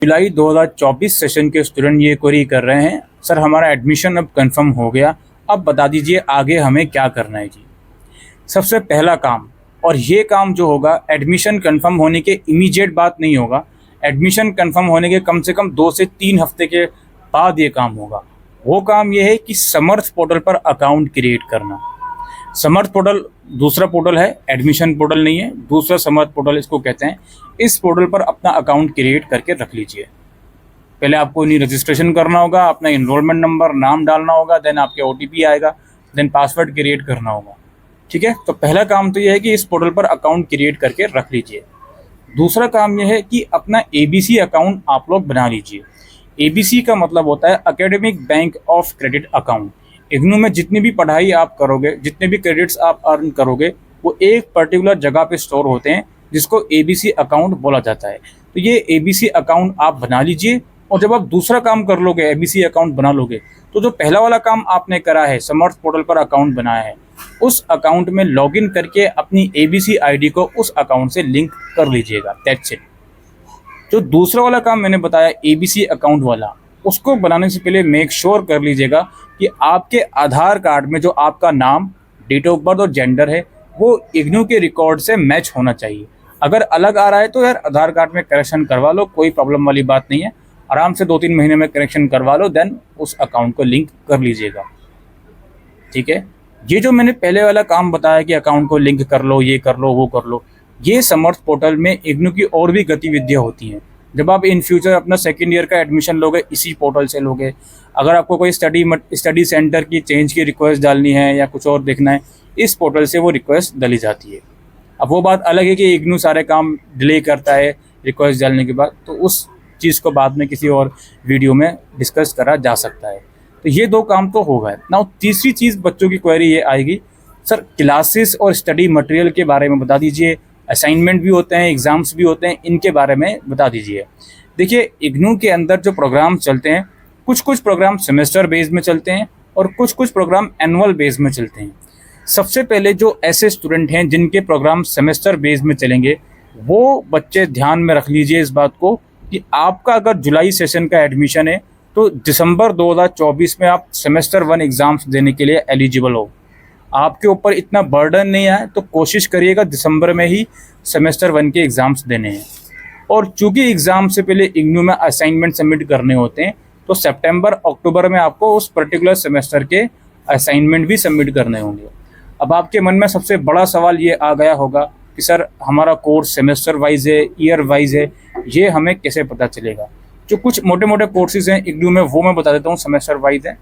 जुलाई 2024 session के student ये query कर रहे हैं, सर हमारा एडमिशन अब कंफर्म हो गया, अब बता दीजिए आगे हमें क्या करना है जी। सबसे पहला काम, और ये काम जो होगा एडमिशन कंफर्म होने के इमीडिएट बात नहीं होगा, एडमिशन कंफर्म होने के कम से कम 2 से 3 हफ्ते के बाद ये काम होगा। वो काम ये है कि समर्थ पोर्टल पर अकाउंट क्रिएट करना। समर्थ पोर्टल दूसरा पोर्टल है, एडमिशन पोर्टल नहीं है, दूसरा समर्थ पोर्टल इसको कहते हैं। इस पोर्टल पर अपना अकाउंट क्रिएट करके रख लीजिए। पहले आपको नहीं रजिस्ट्रेशन करना होगा, अपना इनरोलमेंट नंबर नाम डालना होगा, देन आपके OTP आएगा, देन पासवर्ड क्रिएट करना होगा। ठीक है, तो पहला काम तो यह है कि इस पोर्टल पर अकाउंट क्रिएट करके रख लीजिए। दूसरा काम यह है कि अपना ABC अकाउंट आप लोग बना लीजिए। ABC का मतलब होता है academic bank of credit account. IGNOU में जितनी भी पढ़ाई आप करोगे, जितने भी क्रेडिट्स आप अर्न करोगे, वो एक पर्टिकुलर जगह पे स्टोर होते हैं जिसको ABC अकाउंट बोला जाता है। तो ये ABC अकाउंट आप बना लीजिए, और जब आप दूसरा काम कर लोगे, ABC अकाउंट बना लोगे, तो जो पहला वाला काम आपने करा है, समर्थ पोर्टल पर अकाउंट बनाया है, उस अकाउंट में लॉगिन करके अपनी ABC ID को उस अकाउंट से लिंक कर लीजिएगा। That's it. जो दूसरा वाला काम मैंने बताया ABC अकाउंट वाला, उसको बनाने से पहले मेक श्योर कर लीजिएगा कि आपके आधार कार्ड में जो आपका नाम, डेट ऑफ बर्थ और जेंडर है वो इग्नू के रिकॉर्ड से मैच होना चाहिए। अगर अलग आ रहा है तो यार आधार कार्ड में करेक्शन करवा लो, कोई प्रॉब्लम वाली बात नहीं है। आराम से 2-3 महीने में करेक्शन करवा लो, देन उस अकाउंट को लिंक कर लीजिएगा। ठीक है, ये जो मैंने पहले वाला काम बताया कि अकाउंट को लिंक कर लो, ये कर लो, वो कर लो, ये समर्थ पोर्टल में इग्नू की और भी गतिविधियाँ होती हैं। जब आप इन फ्यूचर अपना सेकेंड ईयर का एडमिशन लोगे, इसी पोर्टल से लोगे। अगर आपको कोई स्टडी सेंटर की चेंज की रिक्वेस्ट डालनी है या कुछ और देखना है, इस पोर्टल से वो रिक्वेस्ट डाली जाती है। अब वो बात अलग है कि इग्नू सारे काम डिले करता है रिक्वेस्ट डालने के बाद, तो उस चीज़ को बाद में किसी और वीडियो में डिस्कस करा जा सकता है। तो ये 2 काम तो हो गए ना। तीसरी चीज़ बच्चों की क्वेरी ये आएगी, सर क्लासेस और स्टडी मटेरियल के बारे में बता दीजिए, असाइनमेंट भी होते हैं, एग्ज़ाम्स भी होते हैं, इनके बारे में बता दीजिए। देखिए, इग्नू के अंदर जो प्रोग्राम चलते हैं, कुछ प्रोग्राम सेमेस्टर बेस में चलते हैं और कुछ प्रोग्राम एनुअल बेस में चलते हैं। सबसे पहले जो ऐसे स्टूडेंट हैं जिनके प्रोग्राम सेमेस्टर बेस में चलेंगे, वो बच्चे ध्यान में रख लीजिए इस बात को कि आपका अगर जुलाई सेशन का एडमिशन है तो दिसंबर 2024 में आप सेमेस्टर 1 एग्ज़ाम्स देने के लिए एलिजिबल हो। आपके ऊपर इतना बर्डन नहीं आए तो कोशिश करिएगा दिसंबर में ही सेमेस्टर 1 के एग्ज़ाम्स देने हैं। और चूँकि एग्ज़ाम से पहले इग्नू में असाइनमेंट सबमिट करने होते हैं, तो सितंबर अक्टूबर में आपको उस पर्टिकुलर सेमेस्टर के असाइनमेंट भी सबमिट करने होंगे। अब आपके मन में सबसे बड़ा सवाल ये आ गया होगा कि सर हमारा कोर्स सेमेस्टर वाइज है, ईयर वाइज है, ये हमें कैसे पता चलेगा? जो कुछ मोटे मोटे कोर्सेज हैं इग्नू में, वो मैं बता देता हूँ, सेमेस्टर वाइज है।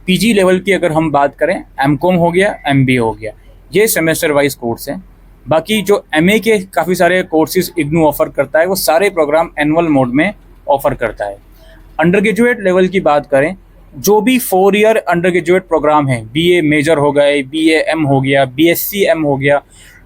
PG लेवल की अगर हम बात करें, MCOM हो गया, MBA हो गया, ये सेमेस्टर वाइज कोर्स हैं। बाकी जो MA के काफ़ी सारे कोर्सेज इग्नू ऑफर करता है, वो सारे प्रोग्राम एनुअल मोड में ऑफर करता है। अंडर ग्रेजुएट लेवल की बात करें, जो भी 4 ईयर अंडर ग्रेजुएट प्रोग्राम है, BA मेजर हो गए, BA M हो गया, BSc M हो गया,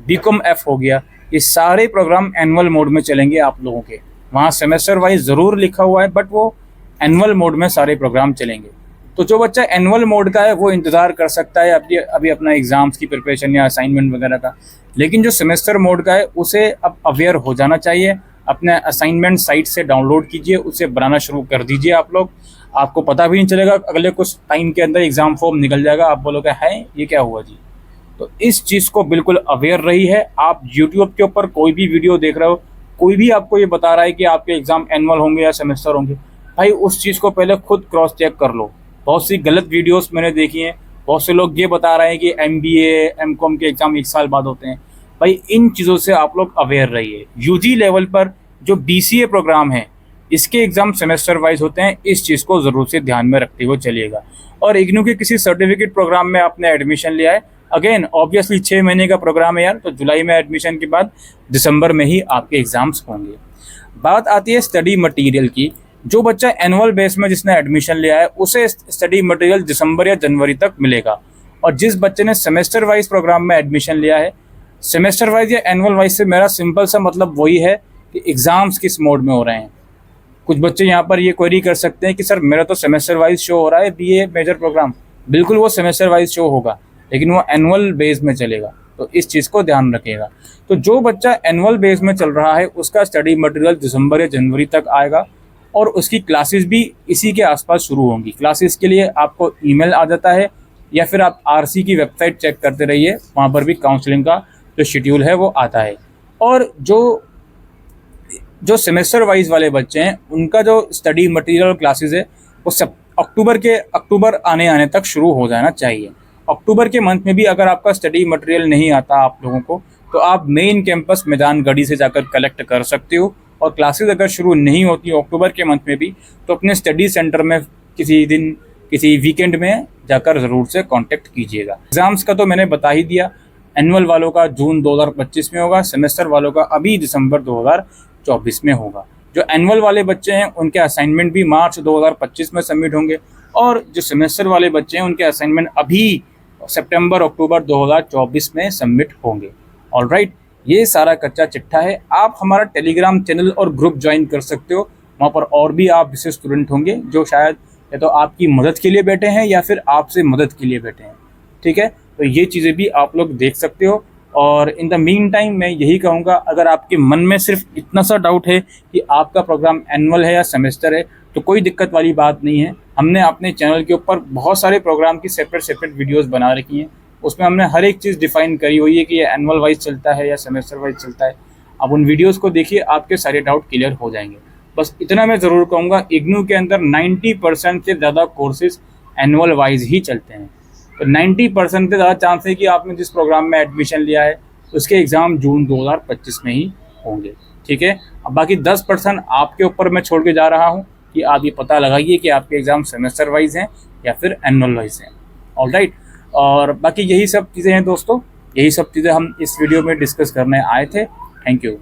BCom F हो गया, ये सारे प्रोग्राम एनुअल मोड में चलेंगे आप लोगों के। वहाँ सेमेस्टर वाइज ज़रूर लिखा हुआ है, बट वो एनुअल मोड में सारे प्रोग्राम चलेंगे। तो जो बच्चा एनुअल मोड का है वो इंतज़ार कर सकता है अभी अपना एग्ज़ाम्स की प्रिपरेशन या असाइनमेंट वगैरह का। लेकिन जो सेमेस्टर मोड का है उसे अब अवेयर हो जाना चाहिए। अपने असाइनमेंट साइट से डाउनलोड कीजिए, उसे बनाना शुरू कर दीजिए आप लोग। आपको पता भी नहीं चलेगा, अगले कुछ टाइम के अंदर एग्ज़ाम फॉर्म निकल जाएगा, आप बोलोगे है ये क्या हुआ जी। तो इस चीज़ को बिल्कुल अवेयर रही है। आप यूट्यूब के ऊपर कोई भी वीडियो देख रहे हो, कोई भी आपको ये बता रहा है कि आपके एग्ज़ाम एनुअल होंगे या सेमेस्टर होंगे, भाई उस चीज़ को पहले खुद क्रॉस चेक कर लो। बहुत सी गलत वीडियोस मैंने देखी हैं, बहुत से लोग ये बता रहे हैं कि MBA MCOM के एग्ज़ाम 1 साल बाद होते हैं। भाई इन चीज़ों से आप लोग अवेयर रहिए। UG लेवल पर जो BCA प्रोग्राम है, इसके एग्ज़ाम सेमेस्टर वाइज होते हैं, इस चीज़ को ज़रूर से ध्यान में रखते हुए चलिएगा। और इग्नू के किसी सर्टिफिकेट प्रोग्राम में आपने एडमिशन लिया है, अगेन ऑब्वियसली 6 महीने का प्रोग्राम है यार, तो जुलाई में एडमिशन के बाद दिसंबर में ही आपके एग्ज़ाम्स होंगे। बात आती है स्टडी मटेरियल की। जो बच्चा एनुअल बेस में जिसने एडमिशन लिया है, उसे स्टडी मटेरियल दिसंबर या जनवरी तक मिलेगा। और जिस बच्चे ने सेमेस्टर वाइज प्रोग्राम में एडमिशन लिया है, सेमेस्टर वाइज या एनुअल वाइज से मेरा सिंपल सा मतलब वही है कि एग्ज़ाम्स किस मोड में हो रहे हैं। कुछ बच्चे यहाँ पर ये क्वेरी कर सकते हैं कि सर मेरा तो सेमेस्टर वाइज शो हो रहा है BA मेजर प्रोग्राम, बिल्कुल वो सेमेस्टर वाइज शो होगा, लेकिन वो एनुअल बेस में चलेगा। तो इस चीज़ को ध्यान रखिएगा। तो जो बच्चा एनुअल बेस में चल रहा है उसका स्टडी मटेरियल दिसंबर या जनवरी तक आएगा और उसकी क्लासेस भी इसी के आसपास शुरू होंगी। क्लासेस के लिए आपको ईमेल आ जाता है या फिर आप आरसी की वेबसाइट चेक करते रहिए, वहाँ पर भी काउंसलिंग का जो शेड्यूल है वो आता है। और जो सेमेस्टर वाइज वाले बच्चे हैं उनका जो स्टडी मटेरियल और क्लासेस है वो सब अक्टूबर आने तक शुरू हो जाना चाहिए। अक्टूबर के मंथ में भी अगर आपका स्टडी मटेरियल नहीं आता आप लोगों को, तो आप मेन कैंपस मैदान गढ़ी से जाकर कलेक्ट कर सकते हो। और क्लासेस अगर शुरू नहीं होती अक्टूबर के मंथ में भी, तो अपने स्टडी सेंटर में किसी दिन किसी वीकेंड में जाकर ज़रूर से कांटेक्ट कीजिएगा। एग्ज़ाम्स का तो मैंने बता ही दिया, एनुअल वालों का जून 2025 में होगा, सेमेस्टर वालों का अभी दिसंबर 2024 में होगा। जो एनुअल वाले बच्चे हैं उनके असाइनमेंट भी मार्च 2025 में सबमिट होंगे और जो सेमेस्टर वाले बच्चे हैं उनके असाइनमेंट अभी सितंबर अक्टूबर 2024 में सबमिट होंगे। ऑलराइट, ये सारा कच्चा चिट्ठा है। आप हमारा टेलीग्राम चैनल और ग्रुप ज्वाइन कर सकते हो, वहाँ पर और भी आप जैसे स्टूडेंट होंगे जो शायद या तो आपकी मदद के लिए बैठे हैं या फिर आपसे मदद के लिए बैठे हैं। ठीक है, तो ये चीज़ें भी आप लोग देख सकते हो। और इन द मीन टाइम मैं यही कहूँगा, अगर आपके मन में सिर्फ इतना सा डाउट है कि आपका प्रोग्राम एनुअल है या सेमेस्टर है, तो कोई दिक्कत वाली बात नहीं है। हमने अपने चैनल के ऊपर बहुत सारे प्रोग्राम की सेपरेट वीडियोस बना रखी हैं, उसमें हमने हर एक चीज़ डिफाइन करी हुई है कि ये एनुअल वाइज चलता है या सेमेस्टर वाइज चलता है। आप उन वीडियोज़ को देखिए, आपके सारे डाउट क्लियर हो जाएंगे। बस इतना मैं ज़रूर कहूँगा, इग्नू के अंदर 90% से ज़्यादा कोर्सेज एनुअल वाइज ही चलते हैं। तो 90% से ज़्यादा चांस है कि आपने जिस प्रोग्राम में एडमिशन लिया है उसके एग्ज़ाम जून 2025 में ही होंगे। ठीक है, अब बाकी 10% आपके ऊपर मैं छोड़ के जा रहा हूँ कि आप ये पता लगाइए कि आपके एग्ज़ाम सेमेस्टर वाइज हैं या फिर एनुअल वाइज हैं। ऑलराइट, और बाकी यही सब चीज़ें हैं दोस्तों, यही सब चीज़ें हम इस वीडियो में डिस्कस करने आए थे। Thank you.